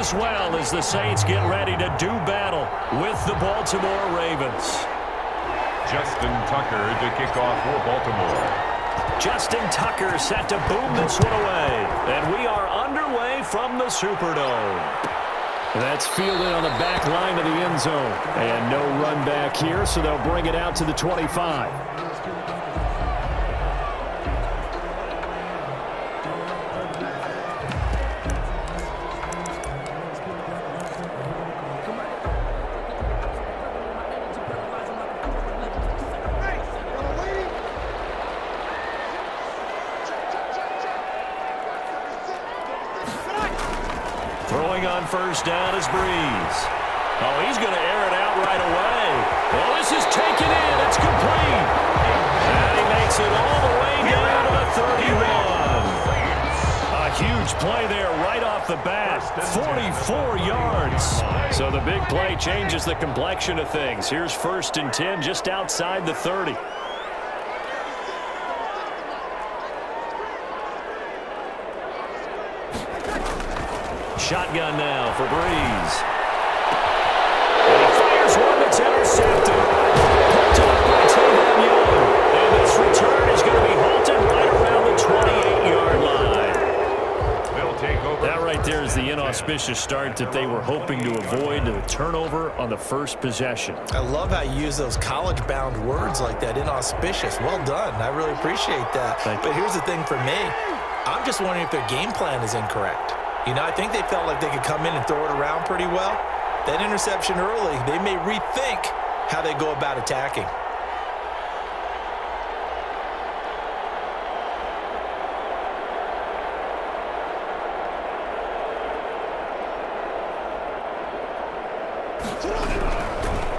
as well as the Saints get ready to do battle with the Baltimore Ravens. Justin Tucker to kick off for Baltimore. Justin Tucker set to boom this one away. And we are underway from the Superdome. That's fielded on the back line of the end zone. And no run back here, so they'll bring it out to the 25. On first down is Breeze. Oh, he's going to air it out right away. Well, this is taken in. It's complete. And he makes it all the way down to the 31. A huge play there right off the bat. 44 yards. So the big play changes the complexion of things. Here's 1st and 10 just outside the 30. Shotgun now for Breeze. And he fires one that's intercepted. Picked off by Tavon Young. And this return is going to be halted right around the 28-yard line. They'll take over. That right there is the inauspicious start that they were hoping to avoid, the turnover on the first possession. I love how you use those college-bound words like that, inauspicious. Well done. I really appreciate that. But here's the thing for me. I'm just wondering if their game plan is incorrect. You know, I think they felt like they could come in and throw it around pretty well. That interception early, they may rethink how they go about attacking.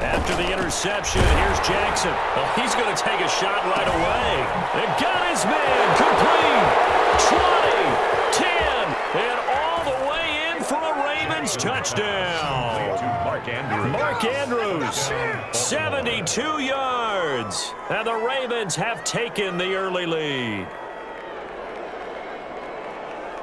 After the interception, here's Jackson. Oh, he's going to take a shot right away. They got his man complete. 20, 10, and all the way in for a Ravens touchdown. Mark Andrews, 72 yards. And the Ravens have taken the early lead.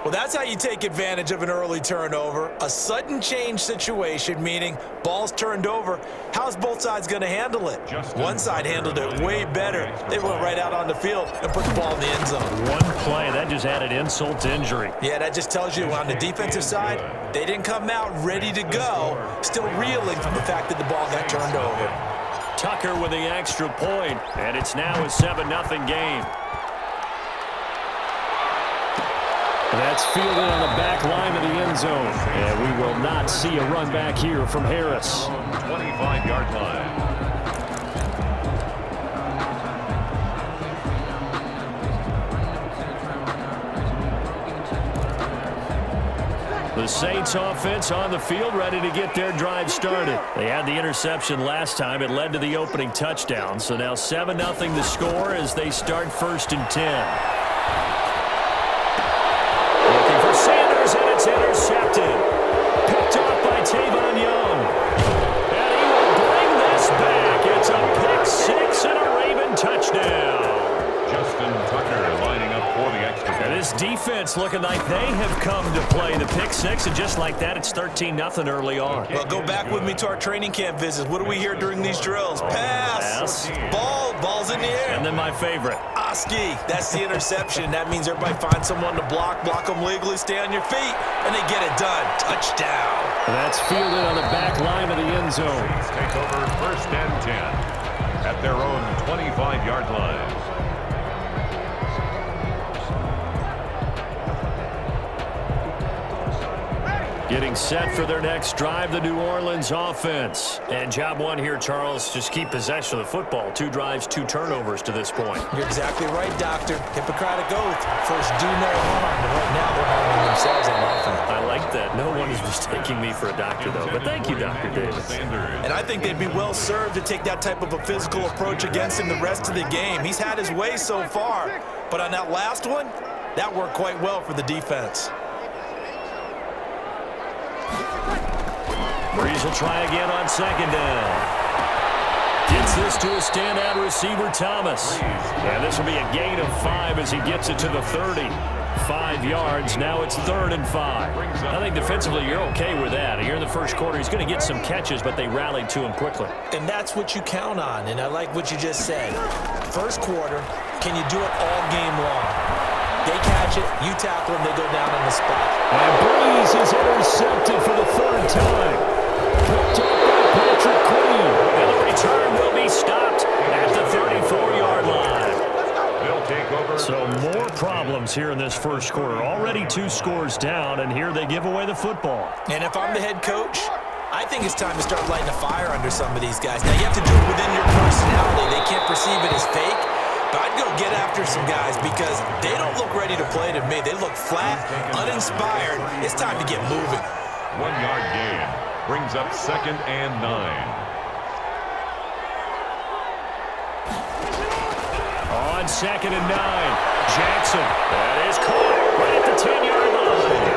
Well, that's how you take advantage of an early turnover. A sudden change situation, meaning ball's turned over. How's both sides going to handle it? One side handled it way better. They went right out on the field and put the ball in the end zone. One play, that just added insult to injury. Yeah, that just tells you on the defensive side, they didn't come out ready to go, still reeling from the fact that the ball got turned over. Tucker with the extra point, and it's now a 7-0 game. That's fielded on the back line of the end zone. And we will not see a run back here from Harris. 25-yard line. The Saints offense on the field ready to get their drive started. They had the interception last time. It led to the opening touchdown. So now 7-0 the score as they start 1st and 10. Sanders, and it's intercepted. Picked off by Tavon Young. And he will bring this back. It's a pick-6 and a Raven touchdown. Justin Tucker lining up for the extra point. And this defense looking like they have come to play the pick-6, and just like that, it's 13-0 early on. Well, go back with me to our training camp visits. What do we hear during these drills? Pass. Ball's in the air. And then my favorite. Oski, that's the interception. That means everybody finds someone to block them legally, stay on your feet, and they get it done. Touchdown. That's fielded on the back line of the end zone. Take over 1st and 10 at their own 25-yard line. Getting set for their next drive, the New Orleans offense. And job one here, Charles, just keep possession of the football. 2 drives, 2 turnovers to this point. You're exactly right, Doctor. Hippocratic oath. First, do no harm. But right now, they're harming themselves on offense. I like that. No one is mistaking me for a doctor, though. But thank you, Dr. Davis. And I think they'd be well served to take that type of a physical approach against him the rest of the game. He's had his way so far. But on that last one, that worked quite well for the defense. Breeze will try again on 2nd down. Gets this to a standout receiver, Thomas. And this will be a gain of 5 as he gets it to the 30. 5 yards. Now it's 3rd and 5. I think defensively you're okay with that. Here in the first quarter, he's going to get some catches, but they rallied to him quickly. And that's what you count on, and I like what you just said. First quarter, can you do it all game long? They catch it, you tackle them, they go down on the spot. And Breeze is intercepted for the 3rd time. Picked up by Patrick Queen. And the return will be stopped at the 34-yard line. They'll take over. So more problems here in this first quarter. Already 2 scores down, and here they give away the football. And if I'm the head coach, I think it's time to start lighting a fire under some of these guys. Now, you have to do it within your personality. They can't perceive it as fake. But I'd go get after some guys because they don't look ready to play to me. They look flat, uninspired. It's time to get moving. 1-yard gain brings up 2nd and 9. On 2nd and 9, Jackson. That is caught right at the 10-yard line.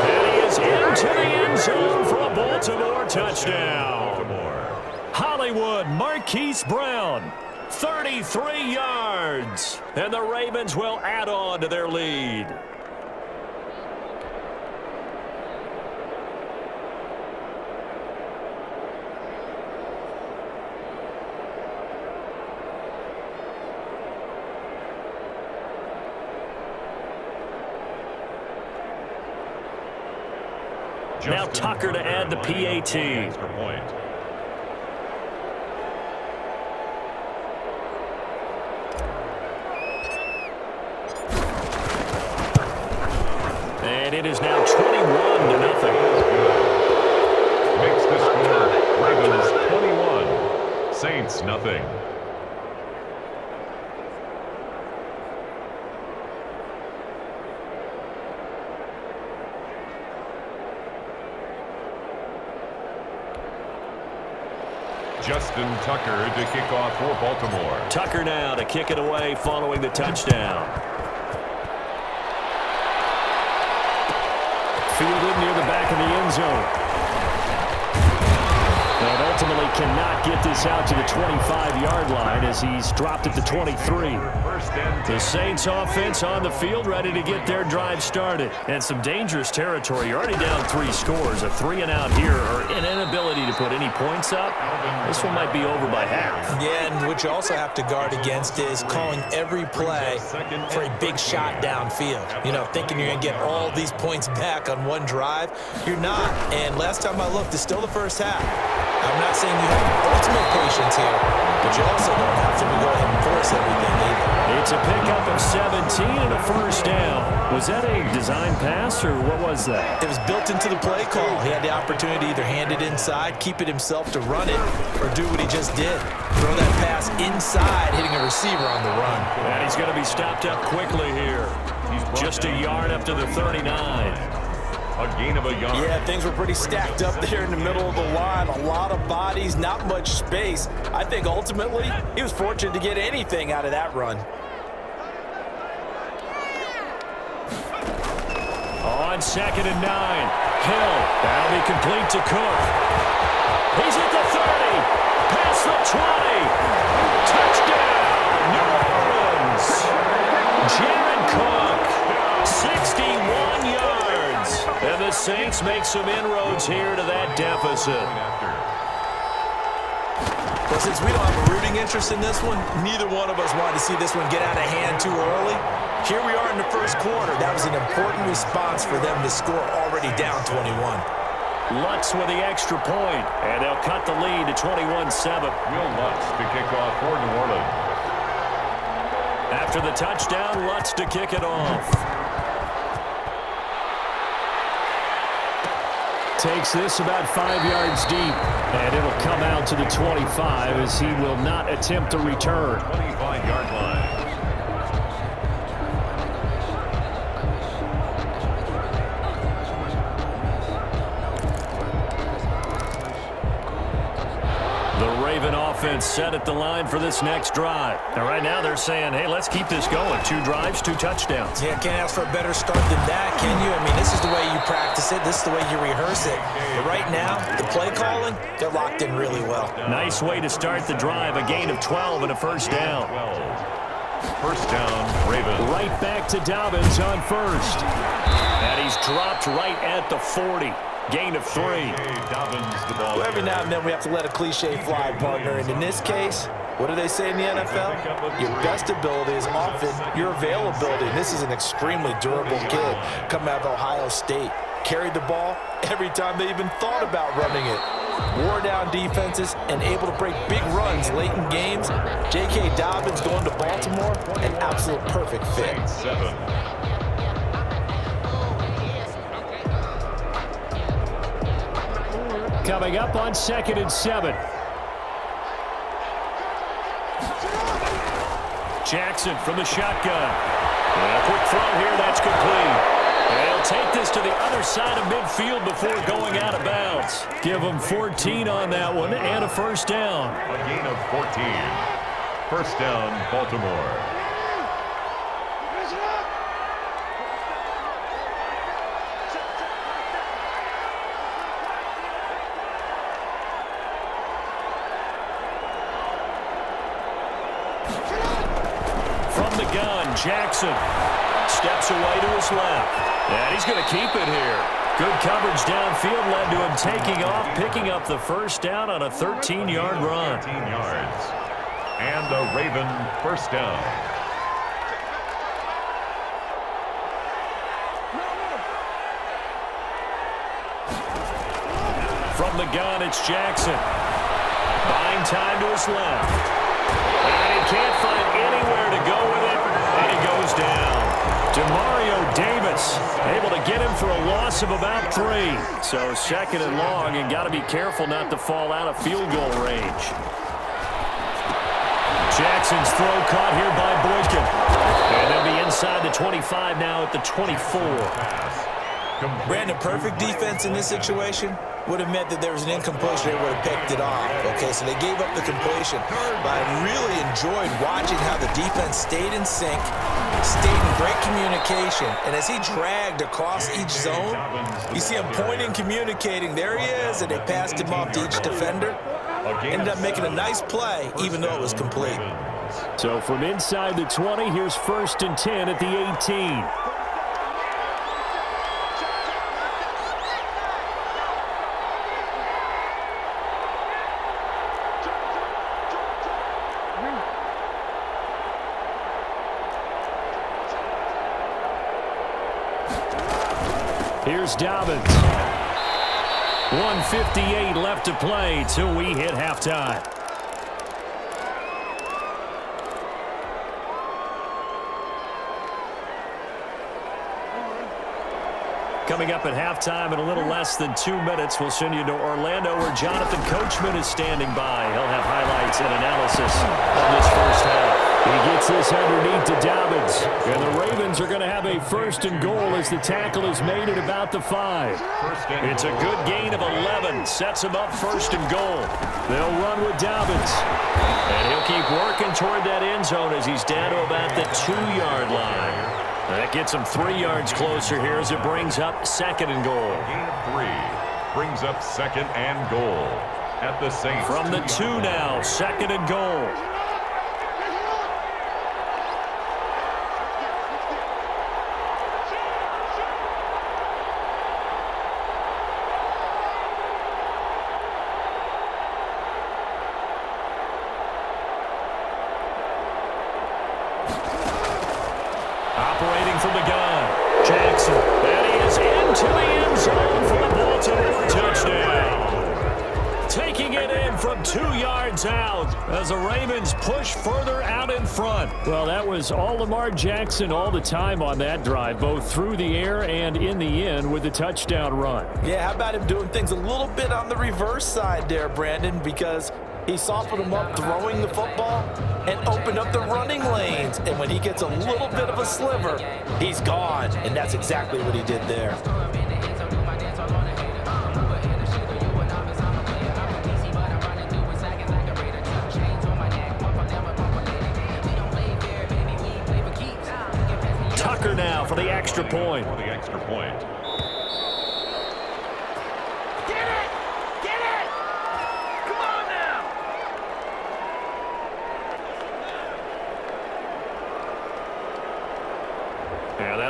And he is into the end zone for a Baltimore touchdown. Hollywood Marquise Brown. 33 yards, and the Ravens will add on to their lead. Now Tucker to add the PAT. And it is now 21-0. Makes the score Ravens 21, Saints nothing. Justin Tucker to kick off for Baltimore. Tucker now to kick it away following the touchdown. Fielded near the back of the end zone. And ultimately cannot get this out to the 25-yard line as he's dropped at the 23. The Saints offense on the field ready to get their drive started. And some dangerous territory. You're already down 3 scores. A 3-and-out here or an inability to put any points up. This one might be over by half. Yeah, and what you also have to guard against is calling every play for a big shot downfield. You know, thinking you're going to get all these points back on one drive. You're not. And last time I looked, it's still the first half. I'm not saying you have ultimate patience here, but you also don't have to go ahead and force everything either. It's a pickup of 17 and a first down. Was that a design pass, or what was that? It was built into the play call. He had the opportunity to either hand it inside, keep it himself to run it, or do what he just did. Throw that pass inside, hitting a receiver on the run. And he's going to be stopped up quickly here. He's just a yard up to the 39. A gain of a yard. Yeah, things were pretty stacked up there in the middle of the line. A lot of bodies, not much space. I think ultimately he was fortunate to get anything out of that run. On 2nd and 9, Hill. That'll be complete to Cook. He's at the 30. Past the 20. Touchdown, New Orleans. Jared Cook, 61 yards. And the Saints make some inroads here to that deficit. Well, since we don't have a rooting interest in this one, neither one of us wanted to see this one get out of hand too early. Here we are in the first quarter. That was an important response for them to score already down 21. Lutz with the extra point, and they'll cut the lead to 21-7. Will Lutz to kick off for New Orleans. After the touchdown, Lutz to kick it off. Takes this about 5 yards deep, and it'll come out to the 25 as he will not attempt to return. 25-yard line. The Raven offense set at the line for this next drive. And right now they're saying, hey, let's keep this going. 2 drives, 2 touchdowns. Yeah, can't ask for a better start than that, can you? I mean, this is the way you practice it. This is the way you rehearse it. But right now, the play calling, they're locked in really well. Nice way to start the drive. A gain of 12 and a first down. First down, Ravens. Right back to Dobbins on first. And he's dropped right at the 40. Gain of 3. Dobbins the ball. Well, every now and then we have to let a cliche fly, partner. And in this case, what do they say in the NFL? Your best ability is often your availability. And this is an extremely durable kid coming out of Ohio State. Carried the ball every time they even thought about running it. Wore down defenses and able to break big runs late in games. J.K. Dobbins going to Baltimore, an absolute perfect fit. 7. Coming up on 2nd and 7. Jackson from the shotgun. And a quick throw here, that's complete. And he'll take this to the other side of midfield before going out of bounds. Give him 14 on that one and a first down. A gain of 14. First down, Baltimore. From the gun, Jackson steps away to his left. And he's going to keep it here. Good coverage downfield led to him taking off, picking up the first down on a 13-yard run. 13 yards. And a Raven first down. From the gun, it's Jackson. Buying time to his left. And he can't find anywhere to go with it, and he goes down. Demario Davis able to get him for a loss of about 3. So 2nd and long, and got to be careful not to fall out of field goal range. Jackson's throw caught here by Boykin. And they'll be inside the 25 now at the 24. Brandon, perfect defense in this situation would have meant that there was an incompletion. They would have picked it off. Okay, so they gave up the completion. But I really enjoyed watching how the defense stayed in sync, stayed in great communication. And as he dragged across each zone, you see him pointing, communicating. There he is, and they passed him off to each defender. Ended up making a nice play, even though it was complete. So from inside the 20, here's 1st and 10 at the 18. Here's Dobbins. 1:58 left to play till we hit halftime. Coming up at halftime in a little less than 2 minutes, we'll send you to Orlando where Jonathan Coachman is standing by. He'll have highlights and analysis of this first half. He gets this underneath to Dobbins. And the Ravens are going to have a 1st and goal as the tackle is made at about the 5. It's a good gain of 11. Sets him up 1st and goal. They'll run with Dobbins. And he'll keep working toward that end zone as he's down to about the 2-yard line. That gets him 3 yards closer here as it brings up 2nd and goal. Gain of 3 brings up 2nd and goal at the Saints. From the 2 now, 2nd and goal. Operating from the gun, Jackson. And he is into the end zone for the Baltimore touchdown. Taking it in from 2 yards out as the Ravens push further out in front. Well, that was all Lamar Jackson all the time on that drive, both through the air and in the end with the touchdown run. Yeah, how about him doing things a little bit on the reverse side there, Brandon, because he softened him up throwing the football and opened up the running lanes. And when he gets a little bit of a sliver, he's gone. And that's exactly what he did there. Tucker now for the extra point. For the extra point.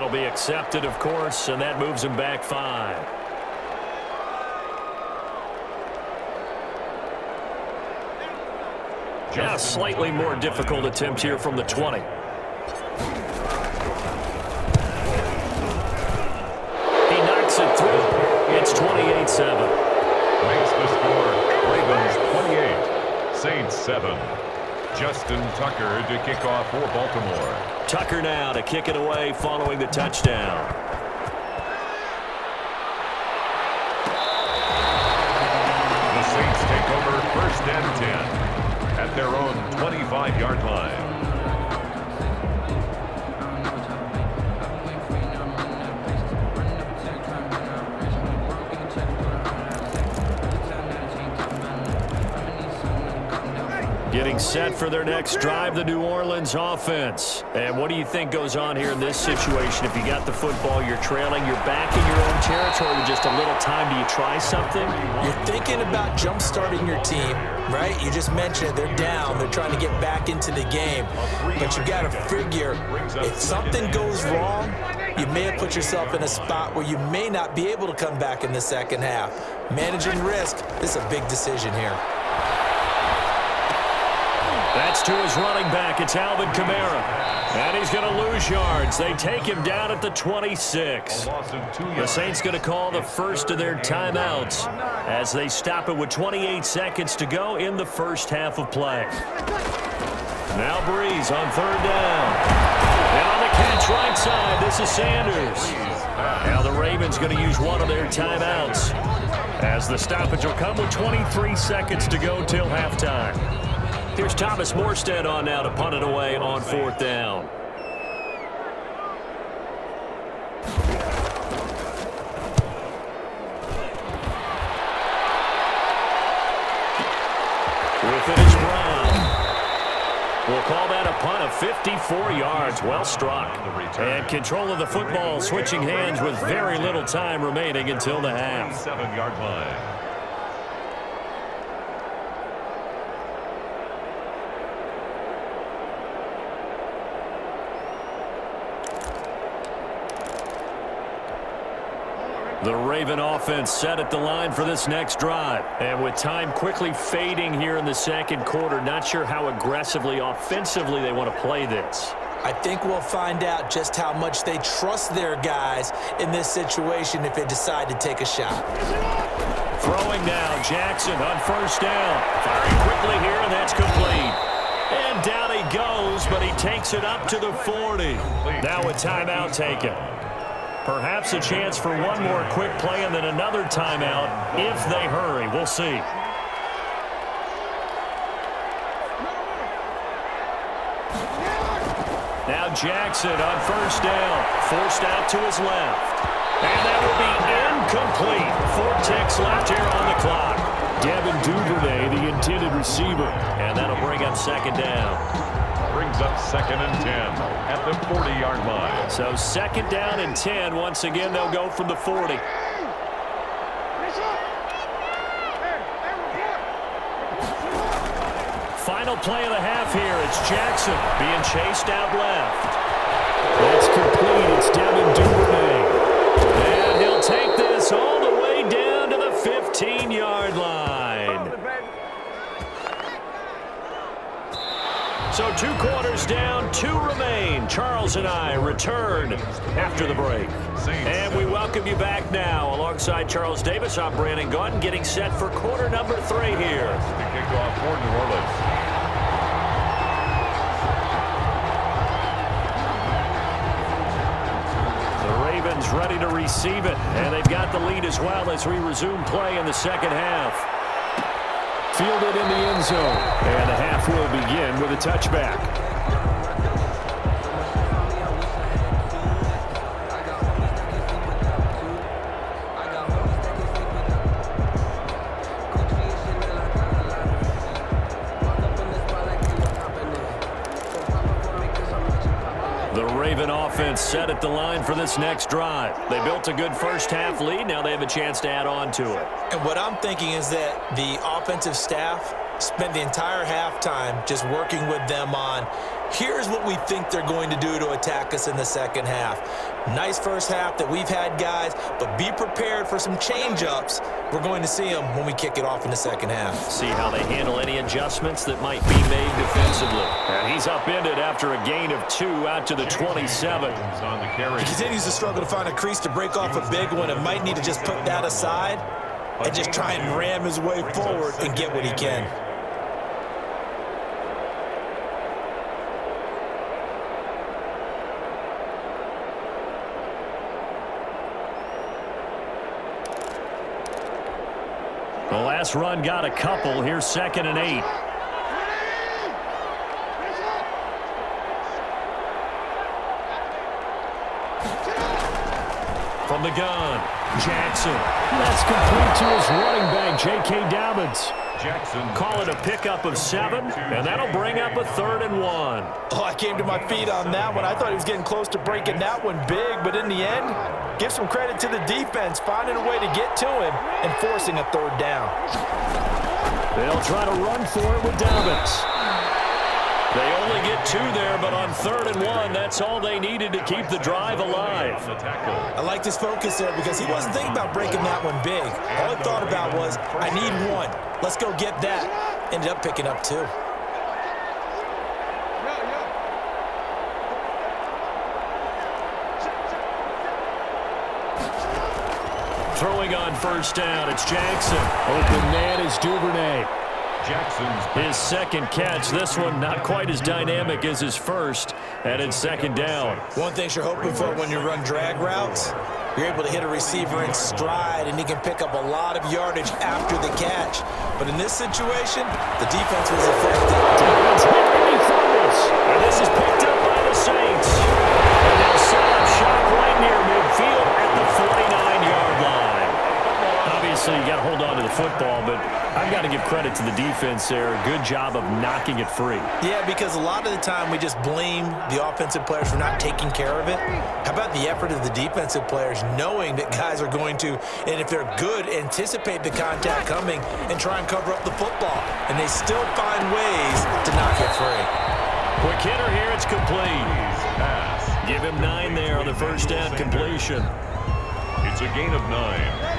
That'll be accepted, of course, and that moves him back 5. Now a slightly more difficult attempt here from the 20. He knocks it through. It's 28-7. Makes the score Ravens 28, Saints 7. Justin Tucker to kick off for Baltimore. Tucker now to kick it away following the touchdown. The Saints take over 1st and 10 at their own 25-yard line. Getting set for their next drive, the New Orleans offense. And what do you think goes on here in this situation? If you got the football, you're trailing, you're back in your own territory with just a little time. Do you try something? You're thinking about jump-starting your team, right? You just mentioned it. They're down. They're trying to get back into the game. But you got to figure, if something goes wrong, you may have put yourself in a spot where you may not be able to come back in the second half. Managing risk, this is a big decision here. That's to his running back. It's Alvin Kamara. And he's going to lose yards. They take him down at the 26. The Saints going to call the first of their timeouts as they stop it with 28 seconds to go in the first half of play. Now Breeze on 3rd down. And on the catch right side, this is Sanders. Now the Ravens going to use one of their timeouts as the stoppage will come with 23 seconds to go till halftime. Here's Thomas Morstead on now to punt it away on 4th down. With it is Brown. We'll call that a punt of 54 yards. Well struck. And control of the football switching hands with very little time remaining until the half. 7-yard line. The Raven offense set at the line for this next drive. And with time quickly fading here in the second quarter, not sure how aggressively, offensively they want to play this. I think we'll find out just how much they trust their guys in this situation if they decide to take a shot. Throwing now, Jackson on 1st down. Firing quickly here, and that's complete. And down he goes, but he takes it up to the 40. Now a timeout taken. Perhaps a chance for one more quick play and then another timeout if they hurry. We'll see. Now Jackson on 1st down. Forced out to his left. And that will be incomplete. 4 ticks left here on the clock. Devin Duvernay, the intended receiver. And that'll bring up 2nd down. Brings up 2nd and 10 at the 40-yard line. So 2nd down and 10. Once again, they'll go from the 40. Final play of the half here. It's Jackson being chased out left. That's complete. It's Devin Duvernay. And he'll take this all the way down to the 15-yard line. So 2 quarters down, 2 remain. Charles and I return after the break. And we welcome you back now. Alongside Charles Davis, I'm Brandon Gaudin, getting set for quarter number 3 here. To kick off for New Orleans. The Ravens ready to receive it. And they've got the lead as well as we resume play in the second half. Fielded in the end zone. And the half will begin with a touchback. The Raven offense set at the line for this next drive. They built a good first half lead. Now they have a chance to add on to it. And what I'm thinking is that the offensive staff spent the entire halftime just working with them on Here's what we think they're going to do to attack us in the second half. Nice first half that we've had, guys, but be prepared for some change-ups. We're going to see them when we kick it off in the second half. See how they handle any adjustments that might be made defensively. And he's upended after a gain of 2 out to the 27. On the carry. He continues to struggle to find a crease to break off a big one and might need to just put that aside and just try and ram his way forward and get what he can. The last run got a couple. Here's 2nd and 8. From the gun, Jackson. That's complete to his running back, J.K. Dobbins. Jackson. Call it a pickup of 7, and that'll bring up a 3rd and 1. Oh, I came to my feet on that one. I thought he was getting close to breaking that one big, but in the end, give some credit to the defense, finding a way to get to him and forcing a 3rd down. They'll try to run for it with Dobbins. They only get 2 there, but on 3rd and 1, that's all they needed to keep the drive alive. I liked his focus there because he wasn't thinking about breaking that one big. All he thought about was, I need 1. Let's go get that. Ended up picking up 2. Throwing on 1st down, it's Jackson. Open man is Duvernay. Jackson's his 2nd catch. This one not quite as dynamic as his first, and it's 2nd down. One thing you're hoping for when you run drag routes, you're able to hit a receiver in stride, and he can pick up a lot of yardage after the catch. But in this situation, the defense was effective. Defense hit and he fumbles. And this is picked up by the Saints. And they'll set up shop right near midfield at the 49-yard line. Obviously, you got to hold on to the football, but I've got to give credit to the defense there. Good job of knocking it free. Yeah, because a lot of the time we just blame the offensive players for not taking care of it. How about the effort of the defensive players knowing that guys are going to, and if they're good, anticipate the contact coming and try and cover up the football. And they still find ways to knock it free. Quick hitter here, it's complete. Give him 9 there on the 1st down completion. It's a gain of 9.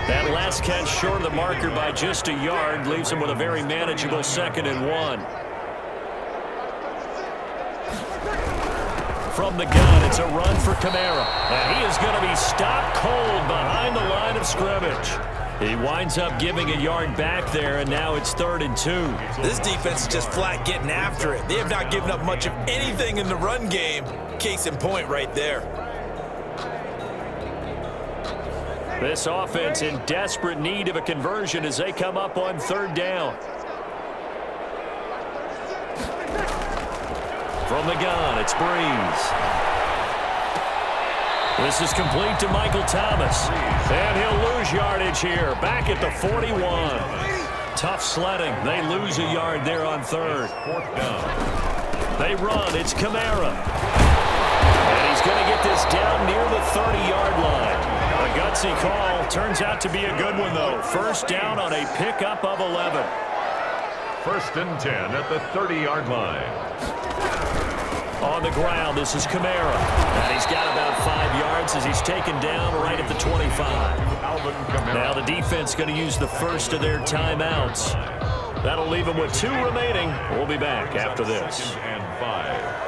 That last catch short of the marker by just a yard leaves him with a very manageable 2nd and 1. From the gun, it's a run for Kamara. And he is going to be stopped cold behind the line of scrimmage. He winds up giving a yard back there, and now it's 3rd and 2. This defense is just flat getting after it. They have not given up much of anything in the run game. Case in point right there. This offense in desperate need of a conversion as they come up on 3rd down. From the gun, it's Breeze. This is complete to Michael Thomas. And he'll lose yardage here, back at the 41. Tough sledding. They lose a yard there on 3rd. 4th down. They run. It's Kamara. And he's going to get this down near the 30-yard line. A gutsy call. Turns out to be a good one, though. 1st down on a pickup of 11. 1st and 10 at the 30-yard line. On the ground, this is Kamara. And he's got about 5 yards as he's taken down right at the 25. Now the defense going to use the first of their timeouts. That'll leave them with 2 remaining. We'll be back after this. 2nd and 5.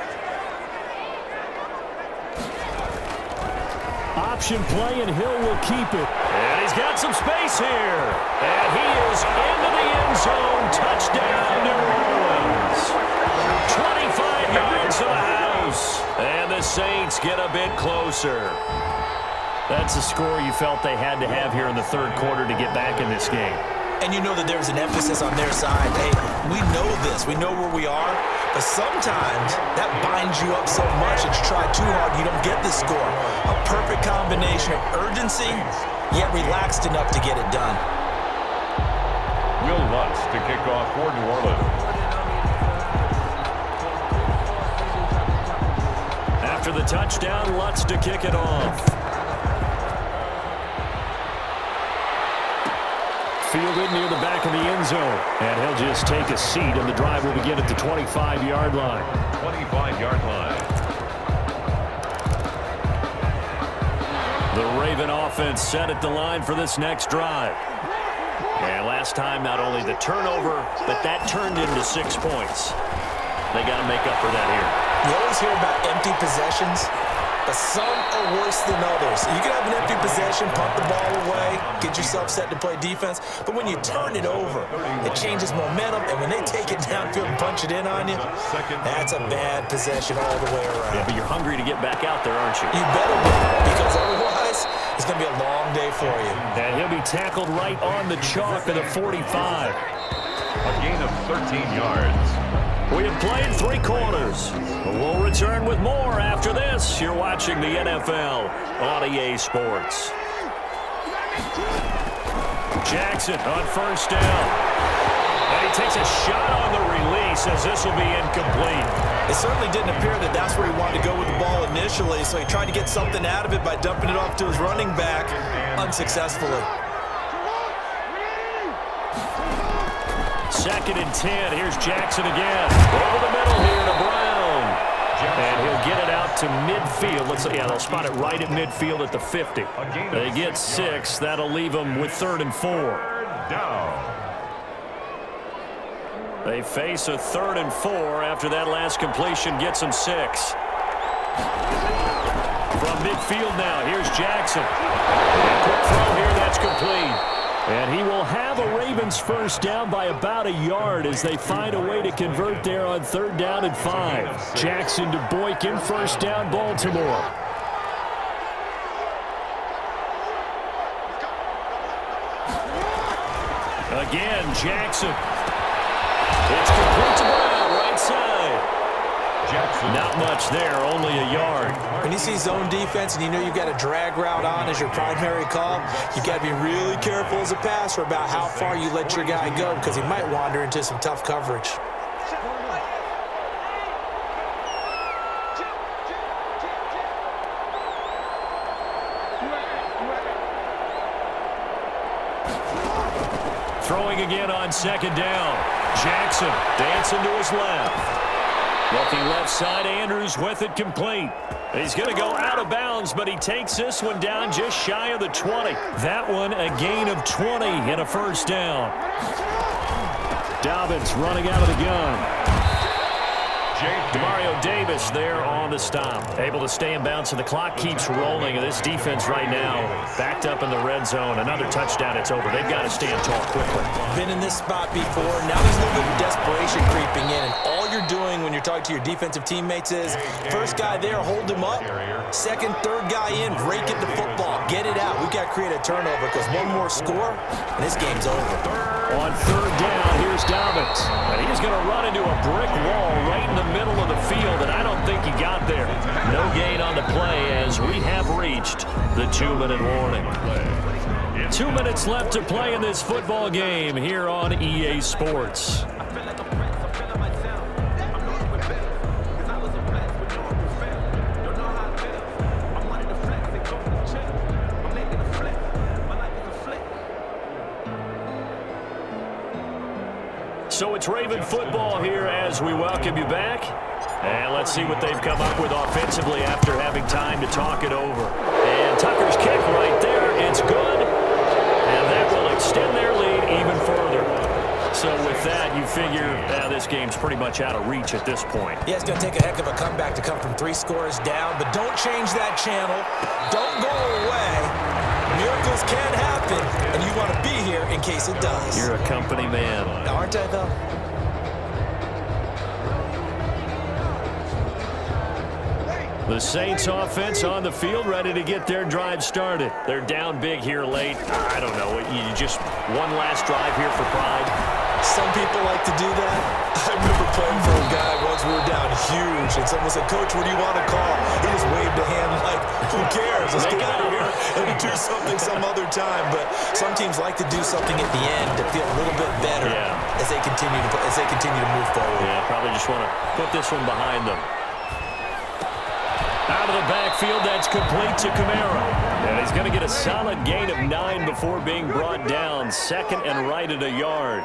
Option play, and Hill will keep it. And he's got some space here. And he is into the end zone. Touchdown, New Orleans. 25 yards to the house. And the Saints get a bit closer. That's a score you felt they had to have here in the 3rd quarter to get back in this game. And you know that there's an emphasis on their side. Hey, we know this. We know where we are. But sometimes that binds you up so much that you try too hard, you don't get the score. A perfect combination of urgency, yet relaxed enough to get it done. Will Lutz to kick off for New Orleans. After the touchdown, Lutz to kick it off. fielded near the back of the end zone. And he'll just take a seat, and the drive will begin at the 25-yard line. 25-yard line. The Raven offense set at the line for this next drive. And last time, not only the turnover, but that turned into 6 points. They got to make up for that here. You always hear about empty possessions, but some are worse than others. You can have an empty possession, punt the ball away, get yourself set to play defense, but when you turn it over, it changes momentum, and when they take it downfield and punch it in on you, that's a bad possession all the way around. Yeah, but you're hungry to get back out there, aren't you? You better be, because otherwise, it's going to be a long day for you. And he'll be tackled right on the chalk of the 45. A gain of 13 yards. We have played 3 quarters. We'll return with more after this. You're watching the NFL on EA Sports. Jackson on first down. And he takes a shot on the release as this will be incomplete. It certainly didn't appear that that's where he wanted to go with the ball initially, so he tried to get something out of it by dumping it off to his running back unsuccessfully. 2nd and 10. Here's Jackson again. Over the middle here to Brown. And he'll get it out to midfield. They'll spot it right at midfield at the 50. They get 6. That'll leave them with 3rd and 4. They face a 3rd and 4 after that last completion gets them 6. From midfield now, here's Jackson. And quick throw here, that's complete. And he will have a Ravens first down by about a yard as they find a way to convert there on 3rd down and 5. Jackson to Boykin, first down, Baltimore. Again, Jackson. It's complete to Brown, right side. Jackson. Not much there, only a yard. When you see zone defense and you know you've got a drag route on as your primary call, you've got to be really careful as a passer about how far you let your guy go because he might wander into some tough coverage. Throwing again on 2nd down. Jackson dancing to his left. Looking left side, Andrews with it complete. He's going to go out of bounds, but he takes this one down just shy of the 20. That one a gain of 20 and a first down. Dobbins running out of the gun. Demario Davis there on the stop. Able to stay in bounds, and the clock keeps rolling. And this defense right now backed up in the red zone. Another touchdown, it's over. They've got to stand tall quickly. Been in this spot before. Now there's a little bit of desperation creeping in. And all you're doing when you're talking to your defensive teammates is first guy there, hold him up. 2nd, 3rd guy in, break it to football. Get it out. We've got to create a turnover because one more score, and this game's over. On 3rd down, here's Dobbins. And he's going to run into a brick wall right in the middle of the field, and I don't think he got there. No gain on the play as we have reached the 2-minute warning. 2 minutes left to play in this football game here on EA Sports. So it's Raven football here as we welcome you back. And let's see what they've come up with offensively after having time to talk it over. And Tucker's kick right there. It's good. And that will extend their lead even further. So with that, you figure this game's pretty much out of reach at this point. Yeah, it's going to take a heck of a comeback to come from 3 scores down. But don't change that channel. Don't go away. Miracles can happen, and you want to be here in case it does. You're a company man. Aren't I, though? The Saints offense on the field, ready to get their drive started. They're down big here late. I don't know. You just one last drive here for pride. Some people like to do that. I remember playing for a guy once we were down huge, and someone said, "Coach, what do you want to call?" He just waved a hand like, who cares? Let's get out of here and do something some other time. But some teams like to do something at the end to feel a little bit better as they continue to move forward. Yeah, probably just want to put this one behind them. Now out of the backfield. That's complete to Kamara. And he's going to get a solid gain of 9 before being brought down. Second and right at a yard.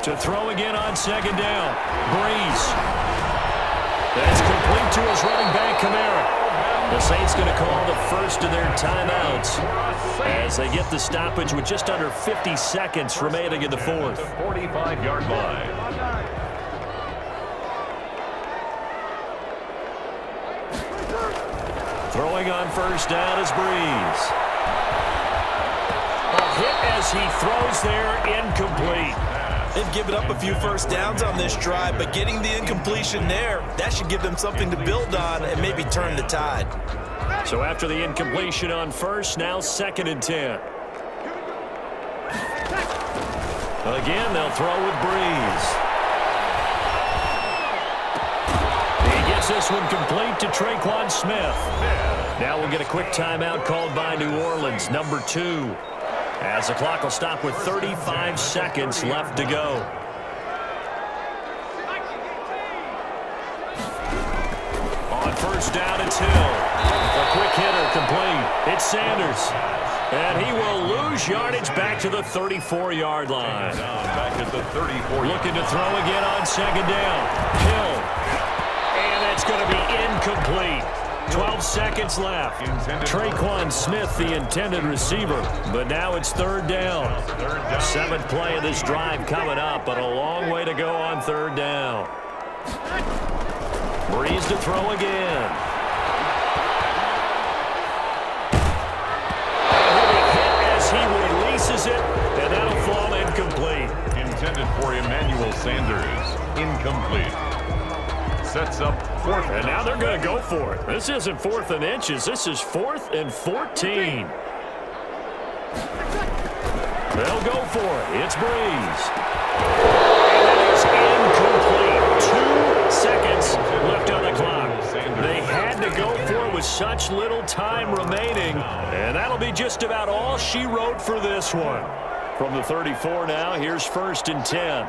To throw again on second down. Breeze. That's complete to his running back, Kamara. The Saints going to call the first of their timeouts as they get the stoppage with just under 50 seconds remaining in the fourth. 45-yard line. Throwing on first down is Breeze. A hit as he throws there, incomplete. They've given up a few first downs on this drive, but getting the incompletion there, that should give them something to build on and maybe turn the tide. So after the incompletion on first, now 2nd and 10. Again, they'll throw with Breeze. He gets this one complete to Traquan Smith. Now we'll get a quick timeout called by New Orleans, number 2. As the clock will stop with 35 seconds left to go. On first down, it's Hill. A quick hitter complete. It's Sanders. And he will lose yardage back to the 34-yard line. Back at the 34. Looking to throw again on second down. Hill. And it's going to be incomplete. 12 seconds left. Traquan Smith, the intended receiver. But now it's third down. 7th play of this drive coming up, but a long way to go on third down. Breeze to throw again. And he'll be hit as he releases it, and that'll fall incomplete. Intended for Emmanuel Sanders. Incomplete. Sets up 4th. And now they're going to go for it. This isn't 4th and inches. This is 4th and 14. They'll go for it. It's Breeze. And it is incomplete. 2 seconds left on the clock. They had to go for it with such little time remaining. And that'll be just about all she wrote for this one. From the 34 now, here's 1st and 10.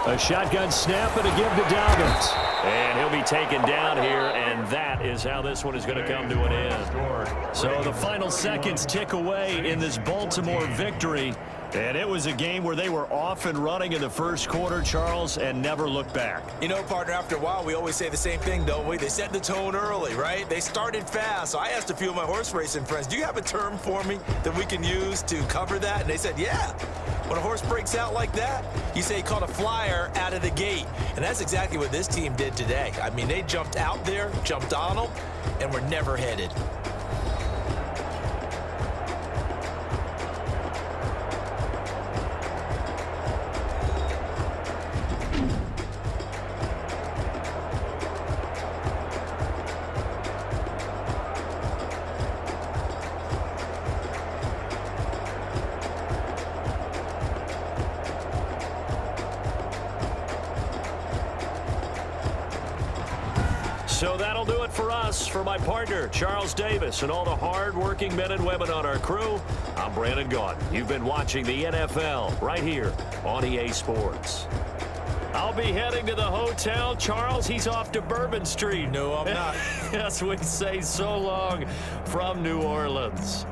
A shotgun snap and a give to Dobbins. And he'll be taken down here, and that is how this one is going to come to an end. So the final seconds tick away in this Baltimore victory. And it was a game where they were off and running in the first quarter, Charles, and never looked back. You know, partner, after a while, we always say the same thing, don't we? They set the tone early, right? They started fast. So I asked a few of my horse racing friends, do you have a term for me that we can use to cover that? And they said, yeah. When a horse breaks out like that, you say he caught a flyer out of the gate. And that's exactly what this team did today. I mean, they jumped out there, jumped on them, and were never headed. So that'll do it for us. For my partner, Charles Davis, and all the hard-working men and women on our crew, I'm Brandon Gaudin. You've been watching the NFL right here on EA Sports. I'll be heading to the hotel. Charles, he's off to Bourbon Street. No, I'm not. Yes, we say so long from New Orleans.